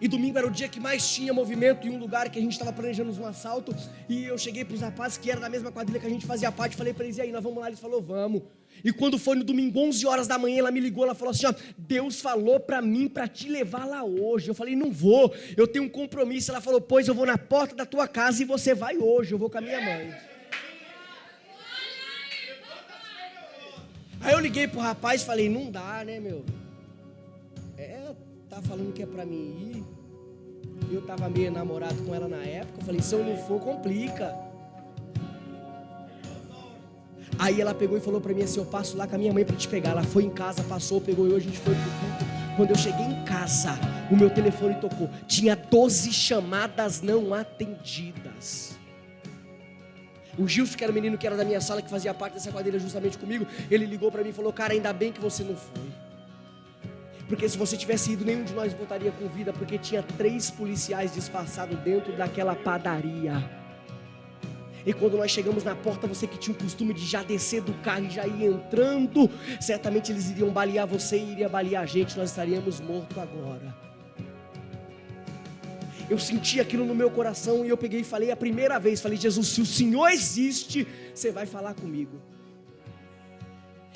E domingo era o dia que mais tinha movimento em um lugar que a gente estava planejando um assalto. E eu cheguei para os rapazes que eram da mesma quadrilha que a gente fazia parte. Falei para eles, e aí, nós vamos lá? Eles falaram, vamos. E quando foi no domingo, 11 horas da manhã, ela me ligou, ela falou assim, ó, Deus falou para mim, para te levar lá hoje. Eu falei, não vou, eu tenho um compromisso. Ela falou, pois eu vou na porta da tua casa e você vai hoje, eu vou com a minha mãe. Aí eu liguei pro rapaz e falei, não dá, né, meu? Tá falando que é para mim ir. Eu tava meio namorado com ela na época. Eu falei, se eu não for, complica. Aí ela pegou e falou para mim assim, eu passo lá com a minha mãe para te pegar. Ela foi em casa, passou, pegou e hoje a gente foi pro culto. Quando eu cheguei em casa, o meu telefone tocou. Tinha 12 chamadas não atendidas. O Gilson, que era o menino que era da minha sala, que fazia parte dessa quadrilha justamente comigo, ele ligou para mim e falou, cara, ainda bem que você não foi. Porque se você tivesse ido, nenhum de nós voltaria com vida, porque tinha 3 policiais disfarçados dentro daquela padaria. E quando nós chegamos na porta, você que tinha o costume de já descer do carro e já ir entrando, certamente eles iriam balear você e iriam balear a gente, nós estaríamos mortos agora. Eu senti aquilo no meu coração e eu peguei e falei a primeira vez, falei, Jesus, se o Senhor existe, você vai falar comigo.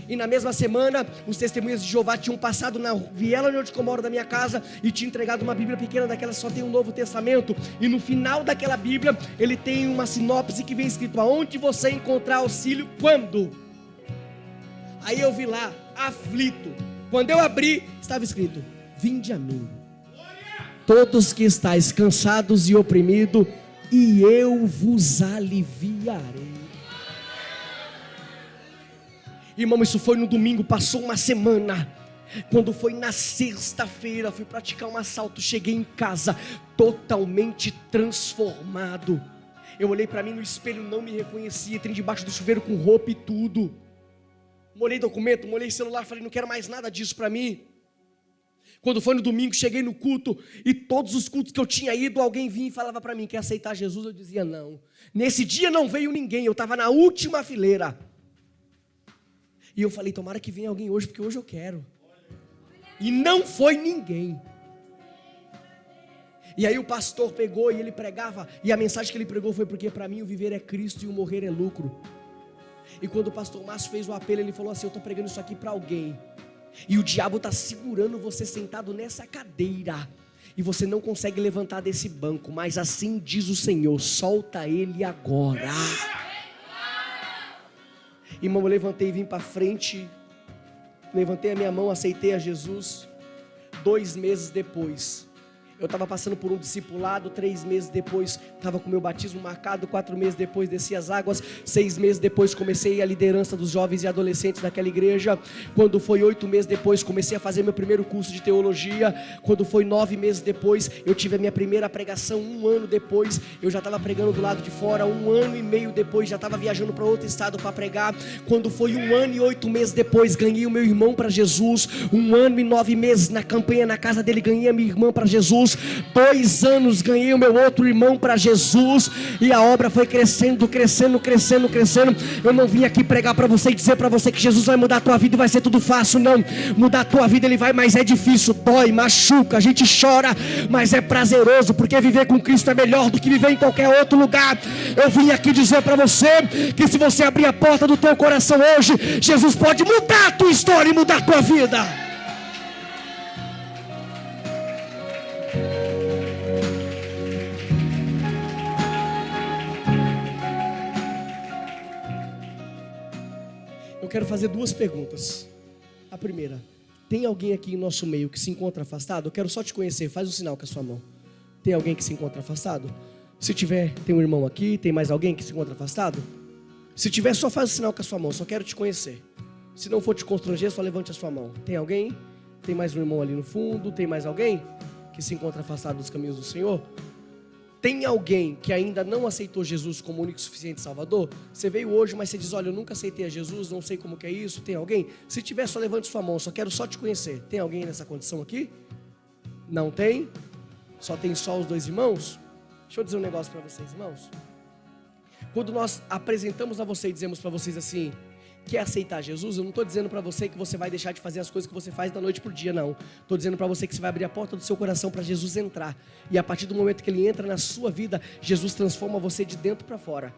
E na mesma semana, os testemunhas de Jeová tinham passado na viela onde eu moro da minha casa e tinham entregado uma Bíblia pequena daquela que só tem o Novo Testamento. E no final daquela Bíblia, ele tem uma sinopse que vem escrito, aonde você encontrar auxílio, quando? Aí eu vi lá, aflito. Quando eu abri, estava escrito, vinde a mim, todos que estáis cansados e oprimidos, e eu vos aliviarei. Irmão, isso foi no domingo, passou uma semana. Quando foi na sexta-feira, fui praticar um assalto, cheguei em casa totalmente transformado. Eu olhei para mim no espelho, não me reconhecia, entrei debaixo do chuveiro com roupa e tudo. Molhei documento, molhei celular, falei, não quero mais nada disso para mim. Quando foi no domingo, cheguei no culto e todos os cultos que eu tinha ido, alguém vinha e falava para mim, quer aceitar Jesus? Eu dizia não. Nesse dia não veio ninguém, eu estava na última fileira. E eu falei, tomara que venha alguém hoje, porque hoje eu quero. E não foi ninguém. E aí o pastor pegou e ele pregava, e a mensagem que ele pregou foi porque para mim o viver é Cristo e o morrer é lucro. E quando o pastor Márcio fez o apelo, ele falou assim, eu estou pregando isso aqui para alguém. E o diabo está segurando você sentado nessa cadeira e você não consegue levantar desse banco, mas assim diz o Senhor, solta ele agora. Irmão, eu levantei e vim para frente, levantei a minha mão, aceitei a Jesus. 2 meses depois, eu estava passando por um discipulado. 3 meses depois, estava com meu batismo marcado. 4 meses depois, desci as águas. 6 meses depois, comecei a liderança dos jovens e adolescentes daquela igreja. Quando foi 8 meses depois, comecei a fazer meu primeiro curso de teologia. Quando foi 9 meses depois, eu tive a minha primeira pregação. 1 ano depois, eu já estava pregando do lado de fora. 1 ano e meio depois, já estava viajando para outro estado para pregar. Quando foi 1 ano e 8 meses depois, ganhei o meu irmão para Jesus. 1 ano e 9 meses na campanha na casa dele, ganhei a minha irmã para Jesus. 2 anos ganhei o meu outro irmão para Jesus, e a obra foi crescendo, crescendo, crescendo, crescendo. Eu não vim aqui pregar para você e dizer para você que Jesus vai mudar a tua vida e vai ser tudo fácil, não. Mudar a tua vida ele vai, mas é difícil, dói, machuca, a gente chora, mas é prazeroso, porque viver com Cristo é melhor do que viver em qualquer outro lugar. Eu vim aqui dizer para você que se você abrir a porta do teu coração hoje, Jesus pode mudar a tua história e mudar a tua vida. Eu quero fazer 2 perguntas. A primeira, tem alguém aqui em nosso meio que se encontra afastado? Eu quero só te conhecer, faz um sinal com a sua mão. Tem alguém que se encontra afastado? Se tiver, tem um irmão aqui, tem mais alguém que se encontra afastado? Se tiver, só faz um sinal com a sua mão, só quero te conhecer. Se não for te constranger, só levante a sua mão. Tem alguém? Tem mais um irmão ali no fundo? Tem mais alguém que se encontra afastado dos caminhos do Senhor? Tem alguém que ainda não aceitou Jesus como único e suficiente Salvador? Você veio hoje, mas você diz, olha, eu nunca aceitei a Jesus, não sei como que é isso. Tem alguém? Se tiver, só levante sua mão, só quero só te conhecer. Tem alguém nessa condição aqui? Não tem? Só tem só os 2 irmãos? Deixa eu dizer um negócio para vocês, irmãos. Quando nós apresentamos a você e dizemos para vocês assim, quer aceitar Jesus? Eu não estou dizendo para você que você vai deixar de fazer as coisas que você faz da noite para o dia, não. Estou dizendo para você que você vai abrir a porta do seu coração para Jesus entrar. E a partir do momento que Ele entra na sua vida, Jesus transforma você de dentro para fora.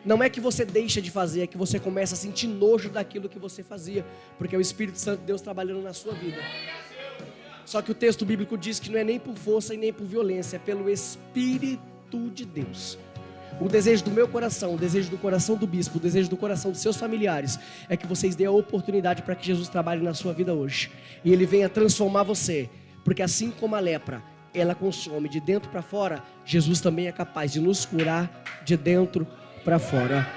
Não é que você deixa de fazer, é que você começa a sentir nojo daquilo que você fazia, porque é o Espírito Santo de Deus trabalhando na sua vida. Só que o texto bíblico diz que não é nem por força e nem por violência, é pelo Espírito de Deus. O desejo do meu coração, o desejo do coração do bispo, o desejo do coração dos seus familiares é que vocês dêem a oportunidade para que Jesus trabalhe na sua vida hoje. E Ele venha transformar você, porque assim como a lepra, ela consome de dentro para fora, Jesus também é capaz de nos curar de dentro para fora.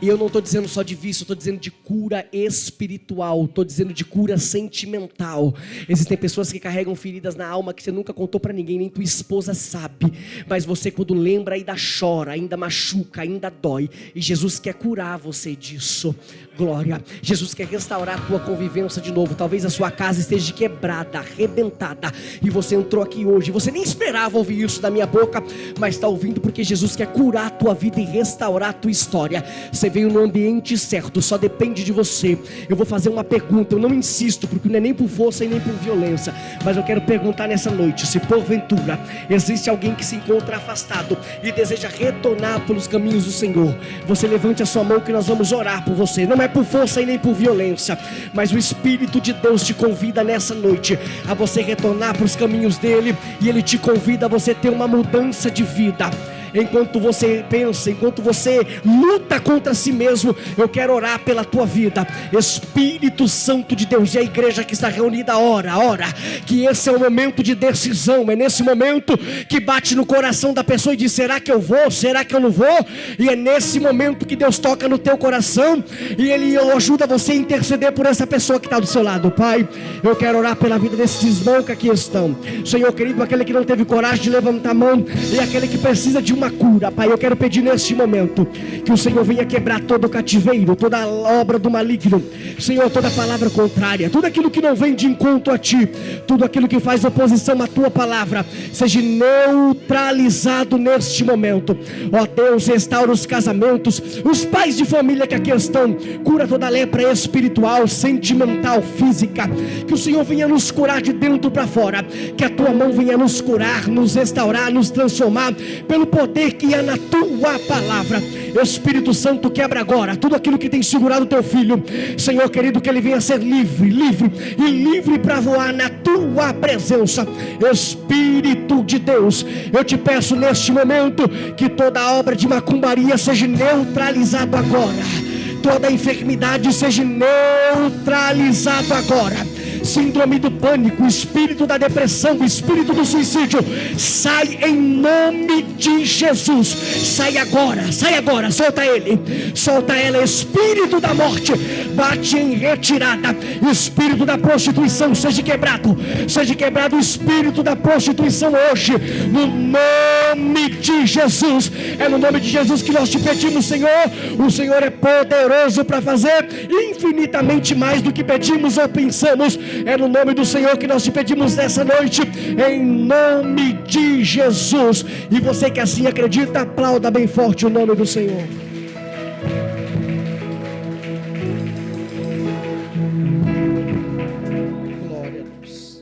E eu não estou dizendo só de vício, eu estou dizendo de cura espiritual, estou dizendo de cura sentimental. Existem pessoas que carregam feridas na alma que você nunca contou para ninguém, nem tua esposa sabe. Mas você quando lembra ainda chora, ainda machuca, ainda dói. E Jesus quer curar você disso. Glória. Jesus quer restaurar a tua convivência de novo. Talvez a sua casa esteja quebrada, arrebentada, e você entrou aqui hoje, você nem esperava ouvir isso da minha boca, mas está ouvindo porque Jesus quer curar a tua vida e restaurar a tua história. Você veio no ambiente certo, só depende de você. Eu vou fazer uma pergunta, eu não insisto, porque não é nem por força e nem por violência, mas eu quero perguntar nessa noite, se porventura existe alguém que se encontra afastado e deseja retornar pelos caminhos do Senhor, você levante a sua mão que nós vamos orar por você. Não é por força e nem por violência, mas o Espírito de Deus te convida nessa noite a você retornar para os caminhos dele, e ele te convida a você ter uma mudança de vida. Enquanto você pensa, enquanto você luta contra si mesmo, eu quero orar pela tua vida. Espírito Santo de Deus, e a igreja que está reunida, ora, que esse é o momento de decisão. É nesse momento que bate no coração da pessoa e diz, será que eu vou? Será que eu não vou? E é nesse momento que Deus toca no teu coração e Ele ajuda você a interceder por essa pessoa que está do seu lado. Pai, eu quero orar pela vida desses irmãos que aqui estão. Senhor querido, aquele que não teve coragem de levantar a mão, e aquele que precisa de uma uma cura, Pai. Eu quero pedir neste momento que o Senhor venha quebrar todo o cativeiro, toda obra do maligno, Senhor, toda palavra contrária, tudo aquilo que não vem de encontro a Ti, tudo aquilo que faz oposição à Tua palavra, seja neutralizado neste momento. Ó Deus, restaura os casamentos, os pais de família que aqui estão, cura toda lepra espiritual, sentimental, física, que o Senhor venha nos curar de dentro para fora, que a Tua mão venha nos curar, nos restaurar, nos transformar, pelo poder que há na Tua palavra. Espírito Santo, quebra agora tudo aquilo que tem segurado o Teu filho, Senhor querido, que ele venha ser livre, livre e livre para voar na Tua presença. Espírito de Deus, eu te peço neste momento que toda obra de macumbaria seja neutralizada agora, toda enfermidade seja neutralizada agora. Síndrome do pânico, espírito da depressão, espírito do suicídio, sai em nome de Jesus. Sai agora, solta ele, solta ela. Espírito da morte, bate em retirada. Espírito da prostituição, seja quebrado o espírito da prostituição hoje, no nome de Jesus. É no nome de Jesus que nós te pedimos, Senhor. O Senhor é poderoso para fazer infinitamente mais do que pedimos ou pensamos. É no nome do Senhor que nós te pedimos nessa noite, em nome de Jesus. E você que assim acredita, aplauda bem forte o nome do Senhor.